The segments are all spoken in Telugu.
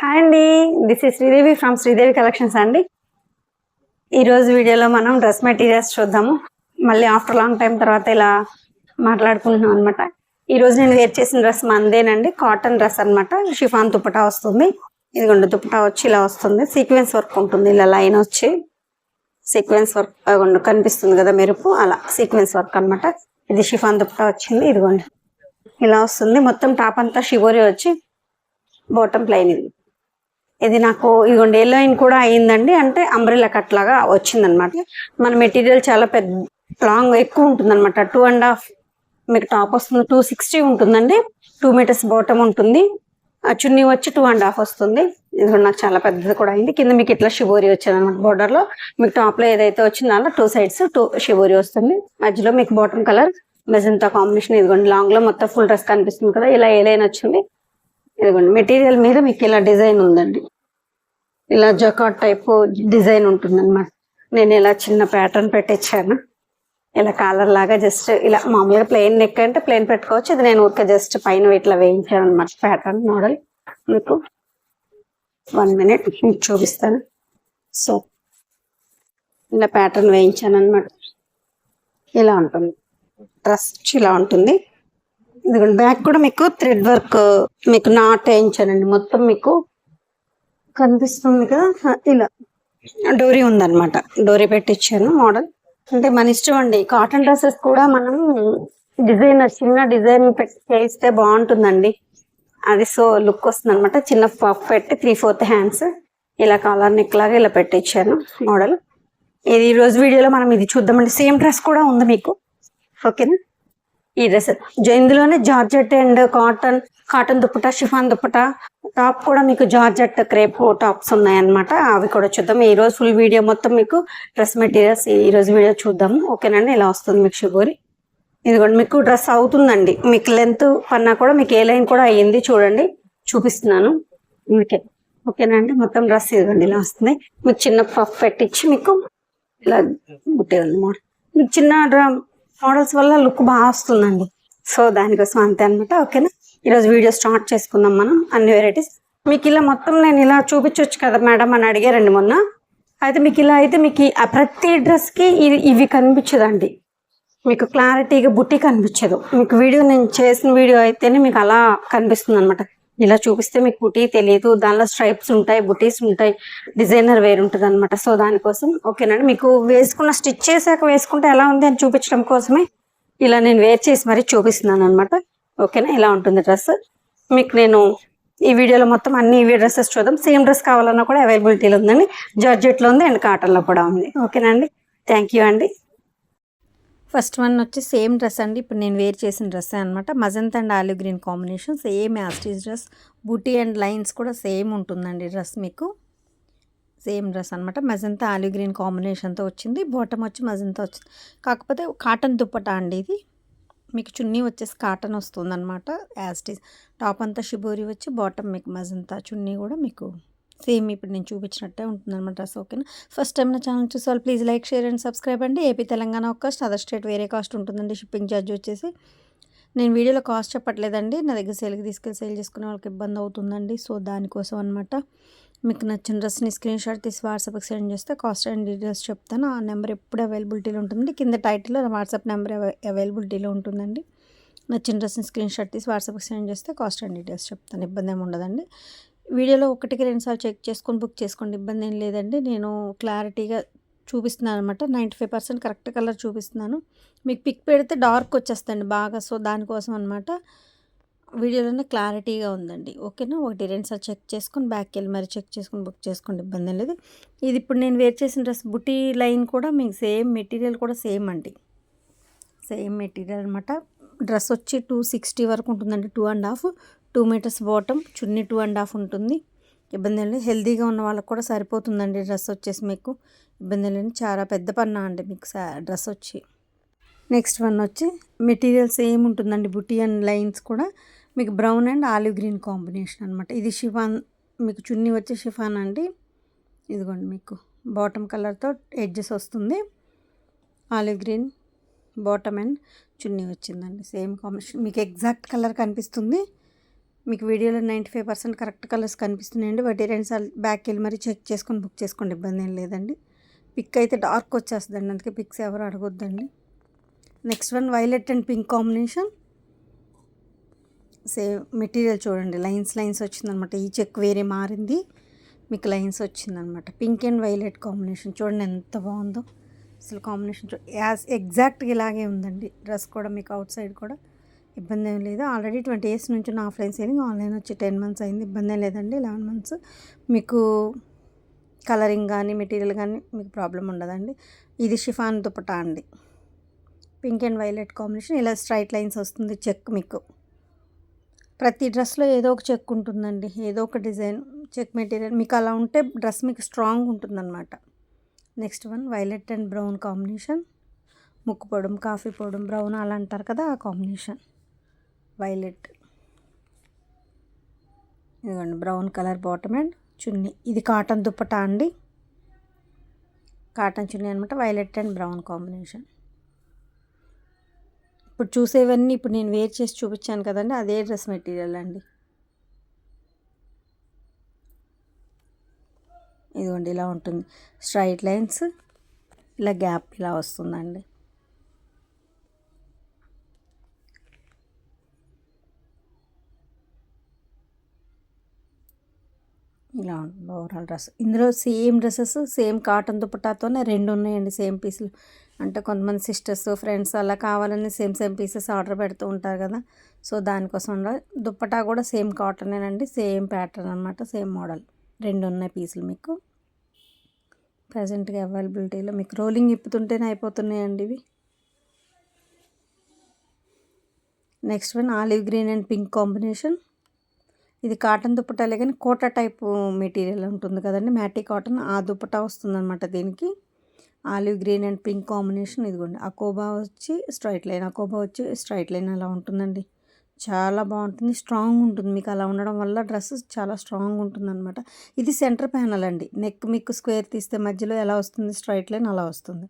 హాయ్ అండి, this is Sridevi from Sridevi collections అండి. ఈరోజు వీడియోలో మనం డ్రెస్ మెటీరియల్స్ చూద్దాము. మళ్ళీ ఆఫ్టర్ లాంగ్ టైం తర్వాత ఇలా మాట్లాడుకుంటున్నాం అనమాట. ఈరోజు నేను వేర్ చేసిన డ్రెస్ మందేనండి, కాటన్ డ్రెస్ అనమాట. షిఫాన్ దుపట్టా వస్తుంది. ఇదిగోండి దుపట్టా వచ్చి ఇలా వస్తుంది, సీక్వెన్స్ వర్క్ ఉంటుంది. ఇలా లైన్ వచ్చి సీక్వెన్స్ వర్క్ కనిపిస్తుంది కదా మెరుపు, అలా సీక్వెన్స్ వర్క్ అనమాట. ఇది షిఫాన్ దుపట్టా వచ్చింది. ఇదిగోండి ఇలా వస్తుంది. మొత్తం టాప్ అంతా షివోరీ వచ్చి బాటమ్ ప్లెయిన్. ఇది నాకు ఇదిగోండి ఎల్లో లైన్ కూడా అయ్యిందండి, అంటే అంబ్రెల్లా కట్ లాగా వచ్చిందనమాట. మన మెటీరియల్ చాలా పెద్ద లాంగ్ ఎక్కువ ఉంటుంది అనమాట. 2.5 మీకు టాప్ వస్తుంది, 260 ఉంటుందండి. 2 మీటర్స్ బాటమ్ ఉంటుంది. చున్నీ వచ్చి 2.5 వస్తుంది. ఇది నాకు చాలా పెద్దది కూడా అయింది. కింద మీకు ఇట్లా షిబోరి వచ్చింది అనమాట. బోర్డర్ లో మీకు టాప్ లో ఏదైతే వచ్చిందో అలా 2 సైడ్స్ 2 షిబోరి వస్తుంది. మధ్యలో మీకు బాటమ్ కలర్ మెజంతా కాంబినేషన్. ఇదిగోండి లాంగ్ లో మొత్తం ఫుల్ డ్రెస్ కనిపిస్తుంది కదా, ఇలా ఏ లైన్ వచ్చింది. ఇదిగోండి మెటీరియల్ మీద మీకు ఇలా డిజైన్ ఉందండి, ఇలా జకాట్ టైప్ డిజైన్ ఉంటుంది అనమాట. నేను ఇలా చిన్న ప్యాటర్న్ పెట్టించాను, ఇలా కాలర్ లాగా జస్ట్ ఇలా మామూలుగా ప్లెయిన్ నెక్ అంటే ప్లెయిన్ పెట్టుకోవచ్చు. ఇది నేను ఊరికే జస్ట్ పైన ఇట్లా వేయించాను అనమాట. ప్యాటర్న్ మోడల్ మీకు 1 మినిట్ చూపిస్తాను. సో ఇలా ప్యాటర్న్ వేయించాను అనమాట. ఇలా ఉంటుంది డ్రెస్, ఇలా ఉంటుంది. ఇదిగోండి బ్యాక్ కూడా మీకు థ్రెడ్ వర్క్ మీకు నాట్ వేయించానండి. మొత్తం మీకు కనిపిస్తుంది కదా, ఇలా డోరీ ఉందన్నమాట. డోరీ పెట్టించాను మోడల్. అంటే మన ఇష్టం అండి. కాటన్ డ్రెస్సెస్ కూడా మనం డిజైన్ చిన్న డిజైన్ పెట్టి చేయిస్తే బాగుంటుందండి, అది సో లుక్ వస్తుంది అనమాట. చిన్న పఫ్ పెట్టి 3/4 హ్యాండ్స్ ఇలా కాలర్ నెక్ లాగా ఇలా పెట్టించాను మోడల్. ఇది ఈరోజు వీడియోలో మనం ఇది చూద్దామండి. సేమ్ డ్రెస్ కూడా ఉంది మీకు, ఓకేనా. ఈ డ్రెస్ ఇందులోనే georgette and cotton dupatta, chiffon dupatta, top కూడా మీకు జార్జెట్ క్రేప్ టాప్స్ ఉన్నాయన్నమాట. అవి కూడా చూద్దాం. ఈ రోజు ఫుల్ వీడియో మొత్తం మీకు డ్రెస్ మెటీరియల్స్ ఈ రోజు వీడియో చూద్దాము, ఓకేనండి. ఇలా వస్తుంది మీకు షిబోరి. ఇదిగోండి మీకు డ్రెస్ అవుతుందండి. మీకు లెంత్ పన్నా కూడా మీకు ఏ లైన్ కూడా అయ్యింది, చూడండి చూపిస్తున్నాను మీకే, ఓకేనండి. మొత్తం డ్రెస్ ఇదిగోండి ఇలా వస్తుంది. మీకు చిన్న పఫ్ పెట్టించి మీకు ఇలా బుట్టే ఉంది మోడల్. మీకు చిన్న మోడల్స్ వల్ల లుక్ బాగా వస్తుందండి. సో దానికోసం అంతే అనమాట, ఓకేనా. ఈరోజు వీడియో స్టార్ట్ చేసుకుందాం మనం. అన్ని వెరైటీస్ మీకు ఇలా మొత్తం నేను ఇలా చూపించవచ్చు కదా మేడం అని అడిగారండి మొన్న. అయితే మీకు ఇలా అయితే మీకు ప్రతి డ్రెస్కి ఇవి కనిపించదండి, మీకు క్లారిటీగా బుట్టి కనిపించదు. మీకు వీడియో నేను చేసిన వీడియో అయితేనే మీకు అలా కనిపిస్తుంది అనమాట. ఇలా చూపిస్తే మీకు బుట్టి తెలియదు, దానిలో స్ట్రైప్స్ ఉంటాయి, బుటీస్ ఉంటాయి, డిజైనర్ వేర్ ఉంటుంది అనమాట. సో దానికోసం, ఓకేనండి. మీకు వేసుకున్న స్టిచ్ చేసాక వేసుకుంటే ఎలా ఉంది అని చూపించడం కోసమే ఇలా నేను వేర్ చేసి మరీ చూపిస్తున్నాను అనమాట, ఓకేనా. ఇలా ఉంటుంది డ్రెస్. మీకు నేను ఈ వీడియోలో మొత్తం అన్ని ఇవే డ్రెస్సెస్ చూద్దాం. సేమ్ డ్రెస్ కావాలన్నా కూడా అవైలబిలిటీలో ఉందండి. జార్జెట్లో ఉంది అండ్ కాటన్లో కూడా ఉంది, ఓకేనండి. థ్యాంక్ యూ అండి. ఫస్ట్ వన్ వచ్చి సేమ్ డ్రెస్ అండి. ఇప్పుడు నేను వేర్ చేసిన డ్రెస్ అనమాట. Magenta and olive green combination, same as it is dress. బూటీ అండ్ లైన్స్ కూడా సేమ్ ఉంటుందండి డ్రెస్. మీకు సేమ్ డ్రెస్ అనమాట. మజంతా ఆలివ్ గ్రీన్ కాంబినేషన్తో వచ్చింది. బాటమ్ వచ్చి మజంతా వచ్చింది, కాకపోతే కాటన్ దుప్పటా అండి ఇది. మీకు చున్నీ వచ్చేసి కాటన్ వస్తుంది అనమాట యాస్టీజ్. టాప్ అంతా షిబోరి వచ్చి బాటమ్ మీకు మజంతా, చున్నీ కూడా మీకు సేమ్ ఇప్పుడు నేను చూపించినట్టే ఉంటుంది అనమాట డ్రెస్, ఓకేనా. ఫస్ట్ టైం నా ఛానల్ చూసే వాళ్ళు please like, share and subscribe అండి. ఏపీ తెలంగాణ ఒక కాస్ట్, అదర్ స్టేట్ వేరే కాస్ట్ ఉంటుందండి. షిప్పింగ్ ఛార్జ్ వచ్చేసి నేను వీడియోలో కాస్ట్ చెప్పట్లేదండి. నా దగ్గర సేల్కి తీసుకెళ్ళి సేల్ చేసుకునే వాళ్ళకి ఇబ్బంది అవుతుందండి. సో దానికోసం అనమాట. మీకు నచ్చిన డ్రెస్ని స్క్రీన్ షాట్ తీసి వాట్సాప్కి సెండ్ చేస్తే కాస్ట్ అండ్ డీటెయిల్స్ చెప్తాను. ఆ నెంబర్ ఎప్పుడు అవైలబిలిటీలో ఉంటుంది. కింద టైటిల్లో వాట్సాప్ నెంబర్ అవైలబిలిటీలో ఉంటుందండి. నచ్చిన డ్రెస్ని స్క్రీన్ షాట్ తీసి వాట్సాప్కి సెండ్ చేస్తే కాస్ట్ అండ్ డీటెయిల్స్ చెప్తాను, ఇబ్బంది ఏమి ఉండదండి. వీడియోలో 1-2 సార్లు చెక్ చేసుకొని బుక్ చేసుకోండి, ఇబ్బంది ఏం లేదండి. నేను క్లారిటీగా చూపిస్తున్నాను అనమాట. 95% కరెక్ట్ కలర్ చూపిస్తున్నాను. మీకు పిక్ పెడితే డార్క్ వచ్చేస్తుంది బాగా, సో దానికోసం అనమాట. వీడియోలోనే క్లారిటీగా ఉందండి, ఓకేనా. 1-2 సార్లు చెక్ చేసుకొని బ్యాక్కి వెళ్ళి మరి చెక్ చేసుకొని బుక్ చేసుకోండి, ఇబ్బంది ఏం లేదు. ఇది ఇప్పుడు నేను వేర్ చేసిన డ్రెస్ బుటీ లైన్ కూడా మీకు సేమ్ మెటీరియల్ కూడా సేమ్ అండి, సేమ్ మెటీరియల్ అనమాట. డ్రెస్ వచ్చి 260 వరకు ఉంటుందండి. 2 మీటర్స్ బాటమ్, చున్నీ 2.5 ఉంటుంది, ఇబ్బంది లేదు. హెల్తీగా ఉన్న వాళ్ళకి కూడా సరిపోతుందండి డ్రెస్ వచ్చేసి మీకు, ఇబ్బంది లేదు. చాలా పెద్ద పన్నా అండి మీకు డ్రెస్ వచ్చి. నెక్స్ట్ వన్ వచ్చి మెటీరియల్ సేమ్ ఉంటుందండి. బుటీ అండ్ లైన్స్ కూడా మీకు brown and olive green combination అనమాట. ఇది షిఫాన్, మీకు చున్నీ వచ్చి షిఫాన్ అండి. ఇదిగోండి మీకు బాటమ్ కలర్తో ఎడ్జెస్ వస్తుంది, ఆలివ్ గ్రీన్ బాటమ్ అండ్ చున్నీ వచ్చిందండి. సేమ్ కాంబినేషన్ మీకు ఎగ్జాక్ట్ కలర్ కనిపిస్తుంది. మీకు వీడియోలో 95% కరెక్ట్ కలర్స్ కనిపిస్తున్నాయండి. వాటి 2 సార్లు బ్యాక్కి వెళ్ళి మరి చెక్ చేసుకొని బుక్ చేసుకోండి, ఇబ్బంది ఏం లేదండి. పిక్ అయితే డార్క్ వచ్చేస్తుందండి, అందుకే పిక్స్ ఎవరు అడగొద్దండి. Next one violet and pink combination. Same material చూడండి, లైన్స్ వచ్చిందనమాట. ఈ చెక్ వేరే మారింది, మీకు లైన్స్ వచ్చిందనమాట. పింక్ అండ్ వైలెట్ కాంబినేషన్ చూడండి ఎంత బాగుందో అసలు. కాంబినేషన్ యాజ్ ఎగ్జాక్ట్గా ఇలాగే ఉందండి. డ్రెస్ కూడా మీకు అవుట్ సైడ్ కూడా ఇబ్బంది ఏం లేదు. ఆల్రెడీ 20 years నుంచి నా ఆఫ్లైన్ సేలింగ్, ఆన్లైన్ వచ్చి 10 months అయింది. ఇబ్బంది ఏం లేదండి. 11 months మీకు కలరింగ్ కానీ మెటీరియల్ కానీ మీకు ప్రాబ్లం ఉండదండి. ఇది షిఫాన్ దుపట్టా అండి, పింక్ అండ్ వైలెట్ కాంబినేషన్. ఇలా స్ట్రైట్ లైన్స్ వస్తుంది చెక్. మీకు ప్రతి డ్రెస్లో ఏదో ఒక చెక్ ఉంటుందండి, ఏదో ఒక డిజైన్ చెక్ మెటీరియల్. మీకు అలా ఉంటే డ్రెస్ మీకు స్ట్రాంగ్ ఉంటుందన్నమాట. Next one violet and brown combination. ముక్కు పొడం, కాఫీ పొడం, బ్రౌన్ అలా అంటారు కదా, ఆ కాంబినేషన్. వైలెట్, ఇదిగోండి బ్రౌన్ కలర్ బాటమ్ అండ్ చున్నీ. ఇది కాటన్ దుప్పటా అండి, కాటన్ చున్నీ అనమాట. Violet and brown combination. ఇప్పుడు చూసేవన్నీ ఇప్పుడు నేను వేర్ చేసి చూపించాను కదండి, అదే డ్రెస్ మెటీరియల్ అండి. ఇదిగోండి ఇలా ఉంటుంది, స్ట్రైట్ లైన్స్, ఇలా గ్యాప్ ఇలా వస్తుందండి. ఇలా ఉంటుంది ఓవరాల్ డ్రెస్. ఇందులో సేమ్ డ్రెస్సెస్ సేమ్ కాటన్ దుపట్టాతోనే 2 ఉన్నాయండి, సేమ్ పీసులు. అంటే కొంతమంది సిస్టర్స్ ఫ్రెండ్స్ అలా కావాలని సేమ్ పీసెస్ ఆర్డర్ పెడుతూ ఉంటారు కదా, సో దానికోసం దుప్పటా కూడా సేమ్ కాటనేనండి, సేమ్ ప్యాటర్న్ అనమాట, సేమ్ మోడల్. 2 ఉన్నాయి పీసులు మీకు ప్రజెంట్గా అవైలబిలిటీలో. మీకు రోలింగ్ ఇప్పుతుంటేనే అయిపోతున్నాయండి ఇవి. Next one olive green and pink combination. ఇది కాటన్ దుప్పటాలే కానీ కోటా టైప్ మెటీరియల్ ఉంటుంది కదండి, మ్యాటీ కాటన్, ఆ దుప్పటా వస్తుందన్నమాట దీనికి. Olive green and pink combination. ఇదిగోండి అకోబా వచ్చి స్ట్రైట్ లైన్, అకోబా వచ్చి స్ట్రైట్ లైన్ అలా ఉంటుందండి. చాలా బాగుంటుంది, స్ట్రాంగ్ ఉంటుంది. మీకు అలా ఉండడం వల్ల డ్రెస్ చాలా స్ట్రాంగ్ ఉంటుంది అనమాట. ఇది సెంటర్ ప్యానల్ అండి. నెక్ మీకు స్క్వేర్ తీస్తే మధ్యలో ఎలా వస్తుంది స్ట్రైట్ లైన్ అలా వస్తుంది.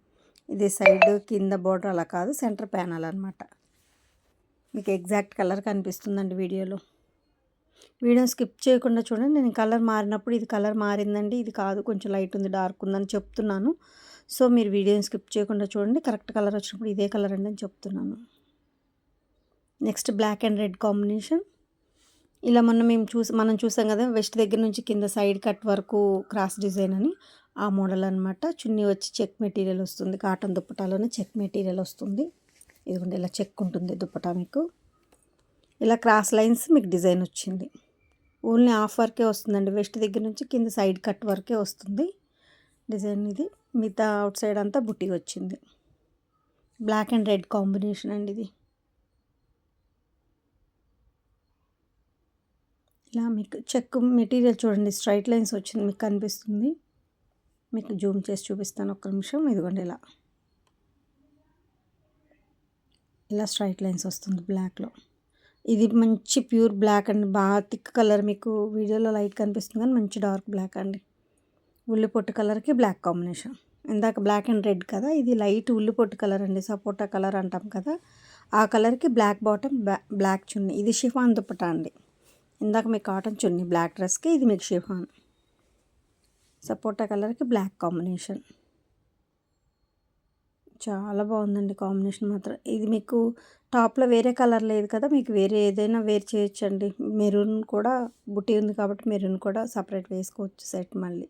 ఇది సైడ్ కింద బోర్డర్ అలా కాదు, సెంటర్ ప్యానల్ అనమాట. మీకు ఎగ్జాక్ట్ కలర్ కనిపిస్తుందండి వీడియోలో. వీడియో స్కిప్ చేయకుండా చూడండి. నేను కలర్ మారినప్పుడు ఇది కలర్ మారిందండి, ఇది కాదు కొంచెం లైట్ ఉంది డార్క్ ఉందని చెప్తున్నాను. సో మీరు వీడియోని స్కిప్ చేయకుండా చూడండి. కరెక్ట్ కలర్ వచ్చినప్పుడు ఇదే కలర్ అండి అని చెప్తున్నాను. Next black and red combination. ఇలా మనం చూసాం కదా, వెస్ట్ దగ్గర నుంచి కింద సైడ్ కట్ వరకు క్రాస్ డిజైన్ అని, ఆ మోడల్ అనమాట. చున్నీ వచ్చి చెక్ మెటీరియల్ వస్తుంది, కాటన్ దుప్పటాలోనే చెక్ మెటీరియల్ వస్తుంది. ఇదిగోండి ఇలా చెక్ ఉంటుంది దుప్పటా మీకు. ఇలా క్రాస్ లైన్స్ మీకు డిజైన్ వచ్చింది. ఓన్లీ హాఫ్ వరకే వస్తుందండి, వెస్ట్ దగ్గర నుంచి కింద సైడ్ కట్ వరకే వస్తుంది డిజైన్. ఇది మిగతా అవుట్ సైడ్ అంతా బుట్టి వచ్చింది. బ్లాక్ అండ్ రెడ్ కాంబినేషన్ అండి ఇది. ఇలా మీకు చెక్ మెటీరియల్ చూడండి, స్ట్రైట్ లైన్స్ వచ్చింది మీకు కనిపిస్తుంది. మీకు జూమ్ చేసి చూపిస్తాను ఒక్క నిమిషం. ఇదిగోండి ఇలా స్ట్రైట్ లైన్స్ వస్తుంది బ్లాక్లో. ఇది మంచి ప్యూర్ బ్లాక్ అండి, బాగా థిక్ కలర్. మీకు వీడియోలో లైట్ కనిపిస్తుంది కానీ మంచి డార్క్ బ్లాక్ అండి. ఉల్లి పొట్టు కలర్కి బ్లాక్ కాంబినేషన్. ఇందాక బ్లాక్ అండ్ రెడ్ కదా, ఇది లైట్ ఉల్లి పొట్టు కలర్ అండి, సపోటా కలర్ అంటాం కదా, ఆ కలర్కి బ్లాక్ బాటమ్, బ్లాక్ చున్నీ. ఇది షిఫాన్ దుప్పటా అండి. ఇందాక మీకు కాటన్ చున్నీ బ్లాక్ డ్రెస్కి, ఇది మీకు షిఫాన్. సపోటా కలర్కి బ్లాక్ కాంబినేషన్. చాలా బాగుందండి కాంబినేషన్ మాత్రం. ఇది మీకు టాప్లో వేరే కలర్ లేదు కదా, మీకు వేరే ఏదైనా వేర్ చేయొచ్చండి. మెరూన్ కూడా బుట్టి ఉంది కాబట్టి మెరూన్ కూడా సపరేట్ వేసుకోవచ్చు సెట్. మళ్ళీ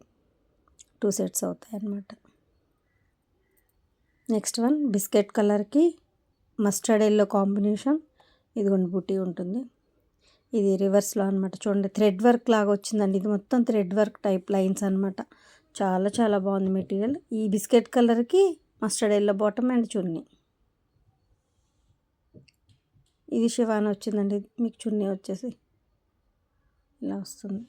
2 sets అవుతాయి అన్నమాట. నెక్స్ట్ వన్ బిస్కెట్ కలర్కి మస్టర్డ్ ఎల్లో కాంబినేషన్. ఇదిగోండి బుట్టి ఉంటుంది, ఇది రివర్స్లో అనమాట. చూడండి థ్రెడ్ వర్క్ లాగా వచ్చిందండి, ఇది మొత్తం థ్రెడ్ వర్క్ టైప్ లైన్స్ అనమాట. చాలా బాగుంది మెటీరియల్. ఈ బిస్కెట్ కలర్కి మస్టర్డ్ ఎల్లో బాటమ్ అండ్ చున్నీ. ఇది షిఫాన్ వచ్చిందండి, మీకు చున్నీ వచ్చేసి ఇలా వస్తుంది.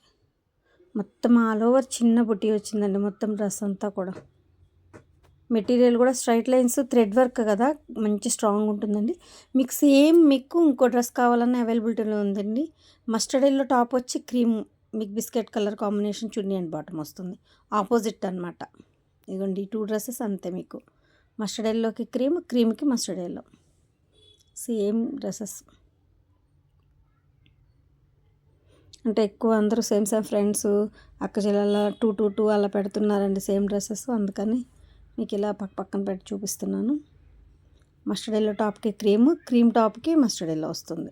మొత్తం ఆల్ ఓవర్ చిన్న బుట్టి వచ్చిందండి, మొత్తం డ్రెస్ అంతా కూడా. మెటీరియల్ కూడా స్ట్రైట్ లైన్స్ థ్రెడ్ వర్క్ కదా, మంచి స్ట్రాంగ్ ఉంటుందండి. మీకు సేమ్ మీకు ఇంకో డ్రెస్ కావాలన్నా అవైలబిలిటీలో ఉందండి. మస్టర్డ్ ఎల్లో టాప్ వచ్చి క్రీమ్, మీకు biscuit colour combination chunni and bottom వస్తుంది, ఆపోజిట్ అనమాట. ఇదిగోండి ఈ 2 dresses అంతే మీకు. మస్టర్డ్ ఎల్లోకి క్రీమ్, క్రీమ్కి మస్టర్డ్ ఎల్లో, సేమ్ డ్రెస్సెస్. అంటే ఎక్కువ అందరూ సేమ్ ఫ్రెండ్స్ అక్క చెల్లెల 2 అలా పెడుతున్నారండి సేమ్ డ్రెస్సెస్. అందుకని మీకు ఇలా పక్కన పెట్టి చూపిస్తున్నాను. మస్టర్డ్ ఎల్లో టాప్కి క్రీమ్ టాప్కి మస్టర్డ్ ఎల్లో వస్తుంది.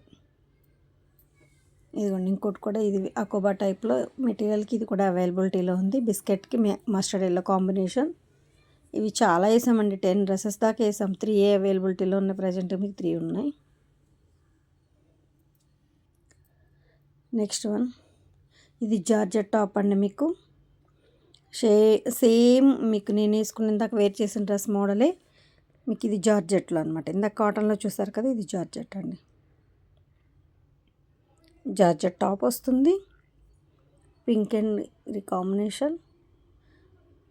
ఇదిగోండి ఇంకోటి కూడా ఇది అకోబా టైప్లో మెటీరియల్కి ఇది కూడా అవైలబిలిటీలో ఉంది. బిస్కెట్కి మస్టర్డ్ ఎల్లో కాంబినేషన్. ఇవి చాలా వేసామండి, 10 డ్రెస్సెస్ దాకా వేసాం. 3 అవైలబిలిటీలో ఉన్నాయి, ప్రజెంట్ మీకు 3 ఉన్నాయి. నెక్స్ట్ వన్ ఇది జార్జెట్ టాప్ అండి. మీకు సేమ్ మీకు నేను వేసుకుని ఇందాక వేర్ చేసిన డ్రెస్ మోడలే మీకు ఇది జార్జెట్లో అనమాట. ఇందాక కాటన్లో చూసారు కదా, ఇది జార్జెట్ అండి. జార్జెట్ టాప్ వస్తుంది, పింక్ అండ్ కాంబినేషన్.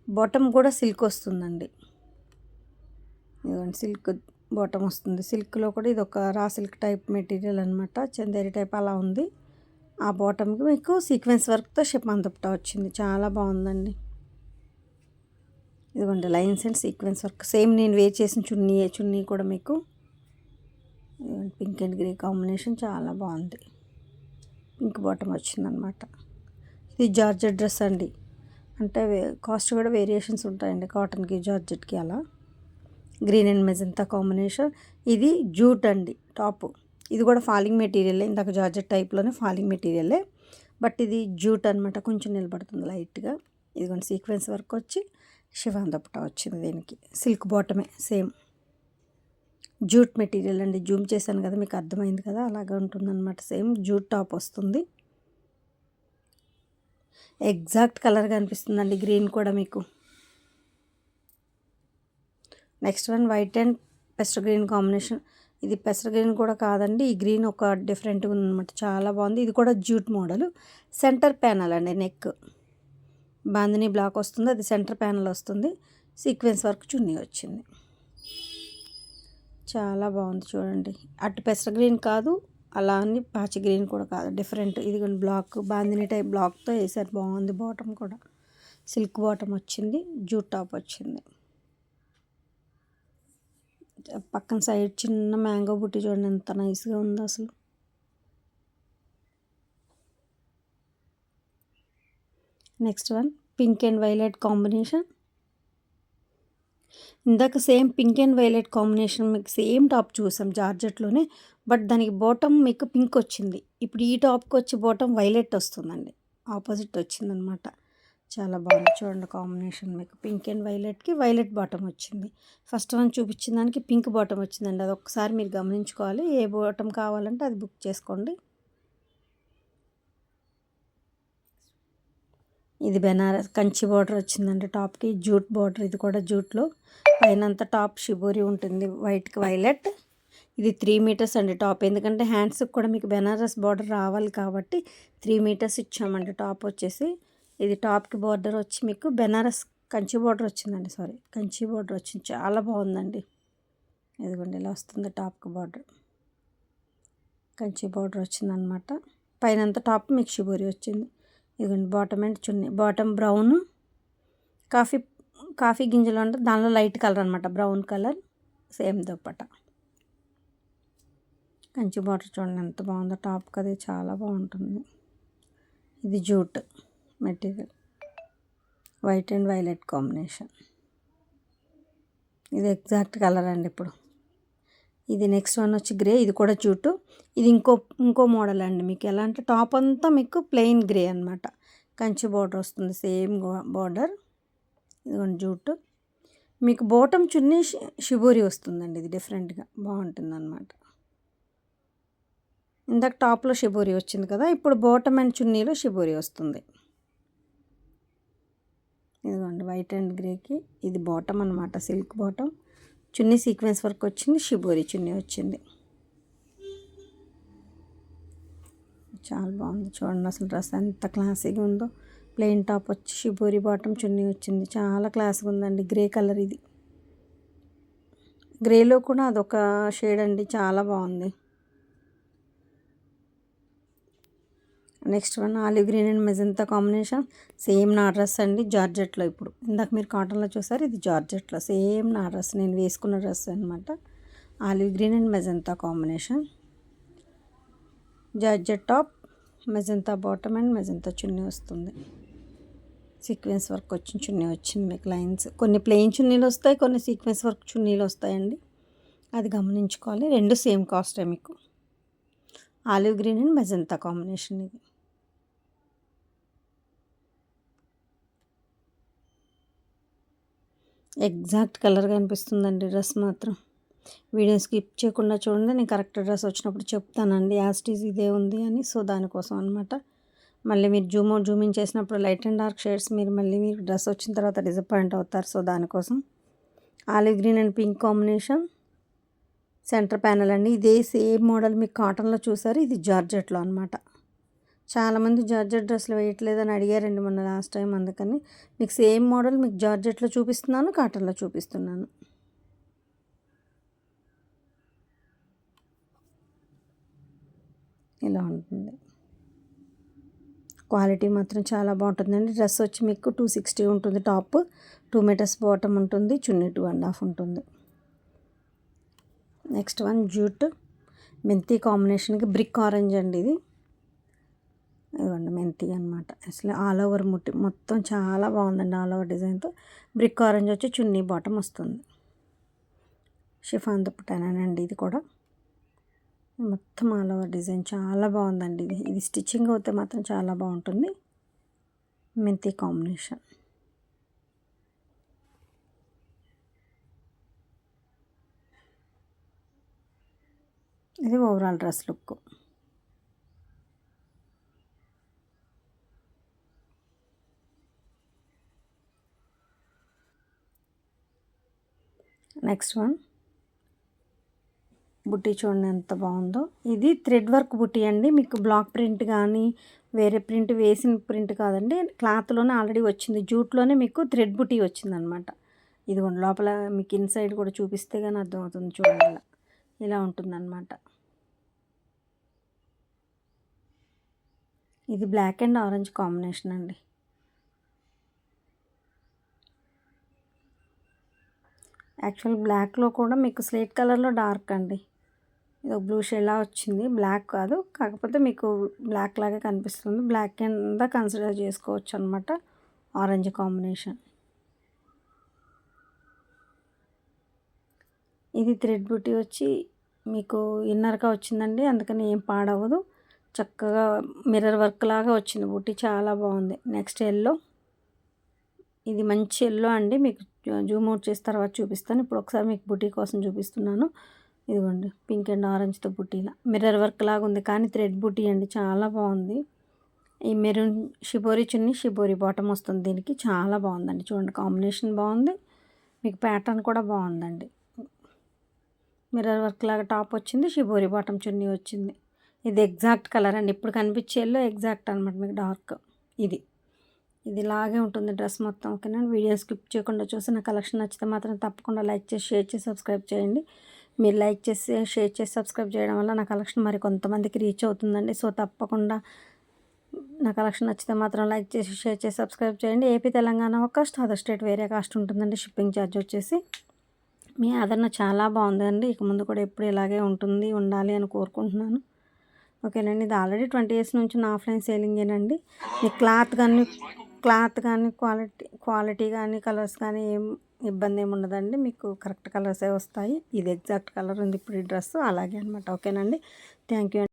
బాటమ్ కూడా సిల్క్ వస్తుందండి. ఇదిగోండి సిల్క్ బాటమ్ వస్తుంది. సిల్క్లో కూడా ఇది ఒక రా సిల్క్ టైప్ మెటీరియల్ అనమాట, చందేరి టైప్ అలా ఉంది. ఆ బాటమ్కి మీకు సీక్వెన్స్ వర్క్తో షిఫాన్ దుపట్టా వచ్చింది, చాలా బాగుందండి. ఇదిగోండి lines and sequence work same నేను వేర్ చేసిన చున్నీ కూడా మీకు పింక్ అండ్ గ్రే కాంబినేషన్ చాలా బాగుంది. పింక్ బాటమ్ వచ్చిందనమాట. ఇది జార్జెట్ డ్రెస్ అండి, అంటే కాస్ట్ కూడా వేరియేషన్స్ ఉంటాయండి కాటన్కి జార్జెట్కి అలా. Green and magenta combination. ఇది జూట్ అండి టాపు. ఇది కూడా ఫాలింగ్ మెటీరియలే, ఇందాక జార్జెట్ టైప్లోనే ఫాలింగ్ మెటీరియలే, బట్ ఇది జూట్ అనమాట, కొంచెం నిలబడుతుంది లైట్గా. ఇదిగోండి సీక్వెన్స్ వర్క్ వచ్చి షిఫాన్ దుపట్టా వచ్చింది. దీనికి సిల్క్ బాటమే, సేమ్ జూట్ మెటీరియల్ అండి. జూమ్ చేశాను కదా మీకు అర్థమైంది కదా, అలాగే ఉంటుందన్నమాట. సేమ్ జూట్ టాప్ వస్తుంది. ఎగ్జాక్ట్ కలర్గా అనిపిస్తుందండి గ్రీన్ కూడా మీకు. Next one white and pester green combination. ఇది పెసర గ్రీన్ కూడా కాదండి, ఈ గ్రీన్ ఒక డిఫరెంట్గా ఉందన్నమాట, చాలా బాగుంది. ఇది కూడా జూట్ మోడల్. సెంటర్ ప్యానల్ అండి, నెక్ బాందిని బ్లాక్ వస్తుంది, అది సెంటర్ ప్యానల్ వస్తుంది. సీక్వెన్స్ వర్క్ చున్నీ వచ్చింది, చాలా బాగుంది చూడండి. అటు పెసర గ్రీన్ కాదు, అలా అని పాచి గ్రీన్ కూడా కాదు, డిఫరెంట్. ఇది బ్లాక్ బాందిని టైప్ బ్లాక్తో వేసారు, బాగుంది. బాటమ్ కూడా సిల్క్ బాటమ్ వచ్చింది, జూట్ టాప్ వచ్చింది. పక్కన సైడ్ చిన్న మ్యాంగో బుట్టి చూడండి ఎంత నైస్గా ఉందో అసలు. Next one pink and violet combination. ఇందాక same pink and violet combination మీకు సేమ్ టాప్ చూసాం జార్జెట్లోనే, బట్ దానికి బాటమ్ మీకు పింక్ వచ్చింది. ఇప్పుడు ఈ టాప్కి వచ్చి బాటమ్ వైలెట్ వస్తుందండి, ఆపోజిట్ వచ్చిందనమాట. చాలా బాగుంది చూడండి కాంబినేషన్. మీకు పింక్ అండ్ వైలెట్కి వైలెట్ బాటమ్ వచ్చింది. ఫస్ట్ వన్ చూపించిన దానికి పింక్ బాటమ్ వచ్చిందండి, అది ఒక్కసారి మీరు గమనించుకోవాలి. ఏ బాటమ్ కావాలంటే అది బుక్ చేసుకోండి. ఇది బెనారస్ కంచి బార్డర్ వచ్చిందండి టాప్కి, జూట్ బార్డర్. ఇది కూడా జూట్లో, పైనంతా టాప్ షిబోరి ఉంటుంది, వైట్కి వైలెట్. ఇది 3 మీటర్స్ అండి టాప్, ఎందుకంటే హ్యాండ్స్కి కూడా మీకు బెనారస్ బార్డర్ రావాలి కాబట్టి 3 మీటర్స్ ఇచ్చామండి టాప్ వచ్చేసి. ఇది టాప్కి బార్డర్ వచ్చి మీకు బెనారస్ కంచి బార్డర్ వచ్చిందండి, కంచి బార్డర్ వచ్చింది, చాలా బాగుందండి. ఇదిగోండి ఇలా వస్తుంది టాప్కి బార్డర్, కంచి బార్డర్ వచ్చిందనమాట. పైనంతా టాప్ మీకు షిబోరి వచ్చింది. ఇదిగోండి bottom and chunni. Bottom brown, coffee గింజలు అంటే దానిలో లైట్ కలర్ అనమాట, brown colour. Same dupatta, Kanchi border చూడండి ఎంత బాగుందో టాప్కి, అది చాలా బాగుంటుంది. ఇది jute material, white and violet combination. ఇది ఎగ్జాక్ట్ కలర్ అండి ఇప్పుడు. ఇది నెక్స్ట్ వన్ వచ్చి గ్రే, ఇది కూడా జూటు. ఇది ఇంకో మోడల్ అండి. మీకు ఎలా అంటే టాప్ అంతా మీకు ప్లెయిన్ గ్రే అనమాట, కంచి బార్డర్ వస్తుంది, సేమ్ బార్డర్. ఇదిగోండి జూటు. మీకు బాటమ్ చున్నీ షిబోరి వస్తుందండి, ఇది డిఫరెంట్గా బాగుంటుంది అనమాట. ఇందాక టాప్లో షిబోరి వచ్చింది కదా, ఇప్పుడు బాటమ్ అండ్ చున్నీలో షిబోరి వస్తుంది. ఇదిగోండి వైట్ అండ్ గ్రేకి ఇది బాటమ్ అనమాట, సిల్క్ బాటమ్. చున్నీ సీక్వెన్స్ వర్క్ వచ్చింది, షిబోరి చున్నీ వచ్చింది, చాలా బాగుంది చూడండి అసలు. డ్రెస్ ఎంత క్లాసీగా ఉందో. ప్లెయిన్ టాప్ వచ్చి షిబోరి బాటమ్ చున్నీ వచ్చింది, చాలా క్లాస్గా ఉందండి. గ్రే కలర్, ఇది గ్రేలో కూడా అదొక షేడ్ అండి, చాలా బాగుంది. Next one olive green and magenta combination. Same నా డ్రెస్ అండి జార్జెట్లో. ఇప్పుడు ఇందాక మీరు కాటన్లో చూసారు, ఇది జార్జెట్లో సేమ్ నా డ్రెస్, నేను వేసుకున్న డ్రెస్ అనమాట. Olive green and magenta combination, georgette top, magenta bottom and magenta chunni వస్తుంది. సీక్వెన్స్ వర్క్ వచ్చిన చున్నీ వచ్చింది మీకు. లైన్స్ కొన్ని ప్లెయిన్ చున్నీలు వస్తాయి, కొన్ని సీక్వెన్స్ వర్క్ చున్నీలు వస్తాయండి. అది గమనించుకోవాలి. రెండు సేమ్ కాస్టే మీకు. Olive green and magenta combination ఇది. ఎగ్జాక్ట్ కలర్గా అనిపిస్తుందండి డ్రెస్ మాత్రం. వీడియో స్కిప్ చేయకుండా చూడండి. నేను కరెక్ట్ డ్రెస్ వచ్చినప్పుడు చెప్తానండి యాస్టీజ్ ఇదే ఉంది అని. సో దానికోసం అనమాట. మళ్ళీ మీరు జూమింగ్ చేసినప్పుడు లైట్ అండ్ డార్క్ షేడ్స్ మీరు డ్రెస్ వచ్చిన తర్వాత డిసప్పాయింట్ అవుతారు. సో దానికోసం olive green and pink combination centre panel అండి. ఇదే సేమ్ మోడల్ మీకు కాటన్లో చూసారు. ఇది జార్జెట్లో అనమాట. చాలామంది జార్జెట్ డ్రెస్సులు వేయట్లేదని అడిగారండి మొన్న లాస్ట్ టైం. అందుకని మీకు సేమ్ మోడల్ మీకు జార్జెట్లో చూపిస్తున్నాను, కాటన్లో చూపిస్తున్నాను. ఇలా ఉంటుంది. క్వాలిటీ మాత్రం చాలా బాగుంటుందండి. డ్రెస్ వచ్చి మీకు 260 ఉంటుంది. టాప్ 2 మీటర్స్ బాటమ్ ఉంటుంది. చున్నీ 2.5 ఉంటుంది. నెక్స్ట్ వన్ జూట్ మెంతి కాంబినేషన్కి బ్రిక్ ఆరెంజ్ అండి. ఇది ఇదిగోండి మెంతి అనమాట. అసలు ఆల్ ఓవర్ మొత్తం చాలా బాగుందండి. ఆల్ ఓవర్ డిజైన్తో బ్రిక్ ఆరెంజ్ వచ్చి చున్నీ బాటమ్ వస్తుంది. షిఫాన్ దుప్పటానండి ఇది కూడా. మొత్తం ఆల్ ఓవర్ డిజైన్ చాలా బాగుందండి. ఇది స్టిచ్చింగ్ అయితే మాత్రం చాలా బాగుంటుంది. మెంతి కాంబినేషన్. ఇది overall dress look. Next one బుట్టి చూడండి ఎంత బాగుందో. ఇది థ్రెడ్ వర్క్ బుట్టి అండి. మీకు బ్లాక్ ప్రింట్ కానీ వేరే ప్రింట్ వేసిన ప్రింట్ కాదండి. క్లాత్లోనే ఆల్రెడీ వచ్చింది. జూట్లోనే మీకు థ్రెడ్ బుట్టి వచ్చిందనమాట. ఇదిగోండి లోపల మీకు ఇన్సైడ్ కూడా చూపిస్తే కానీ అర్థమవుతుంది. చూడండి ఇలా ఉంటుందన్నమాట. ఇది బ్లాక్ అండ్ ఆరెంజ్ కాంబినేషన్ అండి. యాక్చువల్ బ్లాక్లో కూడా మీకు స్లేట్ కలర్లో డార్క్ అండి. ఇది బ్లూ షేడ్లా వచ్చింది. బ్లాక్ కాదు, కాకపోతే మీకు బ్లాక్ లాగే కనిపిస్తుంది. బ్లాక్ కింద కన్సిడర్ చేసుకోవచ్చు అనమాట. Orange combination. ఇది థ్రెడ్ బుట్టి వచ్చి మీకు ఇన్నర్గా వచ్చిందండి. అందుకని ఏం పాడవదు. చక్కగా మిర్రర్ వర్క్ లాగా వచ్చింది బుట్టి. చాలా బాగుంది. Next yellow. ఇది మంచి ఎల్లో అండి. మీకు జూమ్ అవుట్ చేసిన తర్వాత చూపిస్తాను. ఇప్పుడు ఒకసారి మీకు బుట్టి కోసం చూపిస్తున్నాను. ఇదిగోండి పింక్ అండ్ ఆరెంజ్తో బుట్టీలా మిర్రర్ వర్క్ లాగా ఉంది, కానీ థ్రెడ్ బుట్టి అండి. చాలా బాగుంది. ఈ మెరూన్ షిబోరి చున్నీ, షిబోరి బాటమ్ వస్తుంది దీనికి. చాలా బాగుందండి. చూడండి కాంబినేషన్ బాగుంది. మీకు ప్యాటర్న్ కూడా బాగుందండి. మిర్రర్ వర్క్ లాగా టాప్ వచ్చింది. షిబోరి బాటమ్ చున్నీ వచ్చింది. ఇది ఎగ్జాక్ట్ కలర్ అండి. ఇప్పుడు కనిపించేలో ఎగ్జాక్ట్ అనమాట. మీకు డార్క్ ఇది ఇలాగే ఉంటుంది డ్రెస్ మొత్తం. ఓకేనా. వీడియో స్కిప్ చేయకుండా చూసి నా కలెక్షన్ నచ్చితే మాత్రం తప్పకుండా లైక్ చేసి, షేర్ చేసి, సబ్స్క్రైబ్ చేయండి. మీరు లైక్ చేసి, షేర్ చేసి, సబ్స్క్రైబ్ చేయడం వల్ల నా కలెక్షన్ మరి కొంతమందికి రీచ్ అవుతుందండి. సో తప్పకుండా నా కలెక్షన్ నచ్చితే మాత్రం లైక్ చేసి, షేర్ చేసి, సబ్స్క్రైబ్ చేయండి. ఏపీ తెలంగాణ ఒక కాస్ట్, అదర్ స్టేట్ వేరే కాస్ట్ ఉంటుందండి. షిప్పింగ్ ఛార్జ్ వచ్చేసి. మీ ఆదరణ చాలా బాగుందండి. ఇక ముందు కూడా ఎప్పుడు ఇలాగే ఉండాలి అని కోరుకుంటున్నాను. ఓకేనండి. ఇది ఆల్రెడీ 20 years నుంచి నా ఆఫ్లైన్ సేలింగేనండి. మీ క్లాత్ కానీ క్వాలిటీ కానీ కలర్స్ కానీ ఏం ఇబ్బంది ఏమి ఉండదండి. మీకు కరెక్ట్ కలర్సే వస్తాయి. ఇది ఎగ్జాక్ట్ కలర్ ఉంది ఇప్పుడు ఈ డ్రెస్ అలాగే అనమాట. ఓకేనండి. Thank you.